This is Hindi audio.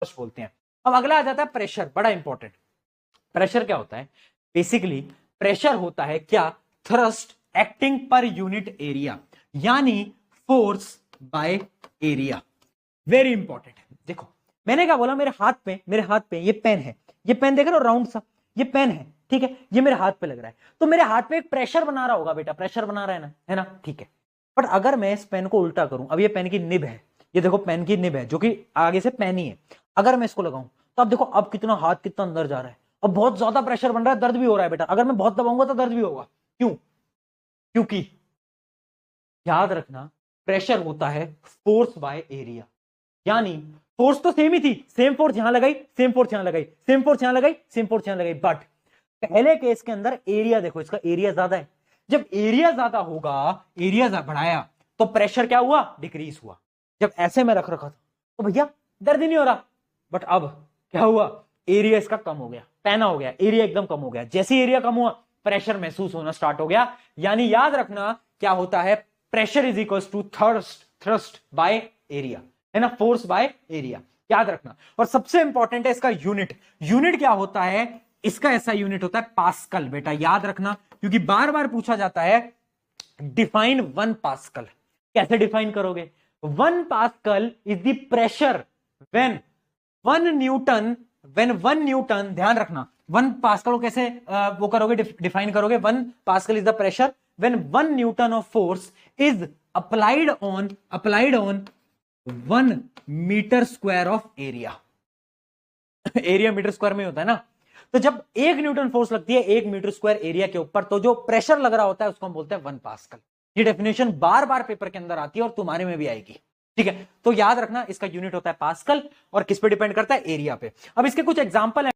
थ्रस्ट बोलते हैं। अब अगला आ जाता है प्रेशर, बड़ा इंपॉर्टेंट। प्रेशर क्या होता है? बेसिकली प्रेशर होता है क्या? Thrust acting per unit area, यानी force by area. Very important है। देखो मैंने क्या बोला, मेरे हाथ पे ये पेन है, ये पेन देख रहे हो राउंड सा, ये पेन है, ठीक है, ये मेरे हाथ पे लग रहा है, तो मेरे हाथ पे एक प्रेशर बना रहा होगा बेटा, प्रेशर बना रहा है ना, ठीक है। बट अगर मैं इस पेन को उल्टा करूं, अब ये पेन की निब है, ये देखो पेन की निब है जो कि आगे से पेन ही है, अगर मैं इसको लगाऊं तो अब देखो अब कितना हाथ कितना अंदर जा रहा है, अब बहुत ज्यादा प्रेशर बन रहा है, दर्द भी हो रहा है बेटा, अगर मैं बहुत दबाऊंगा तो दर्द भी होगा। क्यों? क्योंकि याद रखना प्रेशर होता है फोर्स बाय एरिया, यानी फोर्स तो सेम ही थी, सेम फोर्स यहां लगाई, सेम फोर्स यहां लगाई, सेम फोर्स यहां लगाई, सेम फोर्स यहां लगाई, बट पहले केस के अंदर एरिया देखो, इसका एरिया ज्यादा है। जब एरिया ज्यादा होगा, एरिया बढ़ाया तो प्रेशर क्या हुआ? डिक्रीज हुआ। जब ऐसे में रख रखा था तो भैया दर्द ही नहीं हो रहा, बट अब क्या हुआ? एरिया इसका कम हो गया, पैना हो गया, एरिया एकदम कम हो गया। जैसे एरिया कम हुआ प्रेशर महसूस होना स्टार्ट हो गया। यानी याद रखना क्या होता है? Pressure is equal to thrust by area, है ना, फोर्स बाय एरिया, याद रखना। और सबसे इंपॉर्टेंट है इसका यूनिट। यूनिट क्या होता है? इसका ऐसा यूनिट होता है पास्कल, बेटा याद रखना, क्योंकि बार बार पूछा जाता है डिफाइन 1 पास्कल। कैसे डिफाइन करोगे? 1 pascal is the pressure when 1 Newton, ध्यान रखना 1 पास्कल को कैसे वो करोगे, डिफाइन करोगे? 1 pascal is the pressure when 1 newton of force is applied on 1 metre square of area. Area metre square में होता है ना, तो जब 1 न्यूटन फोर्स लगती है 1 मीटर स्क्वायर एरिया के ऊपर, तो जो प्रेशर लग रहा होता है उसको हम बोलते हैं 1 पास्कल। ये डेफिनेशन बार बार पेपर के अंदर आती है और तुम्हारे में भी आएगी, ठीक है। तो याद रखना इसका यूनिट होता है पास्कल, और किस पे डिपेंड करता है? एरिया पे। अब इसके कुछ एग्जांपल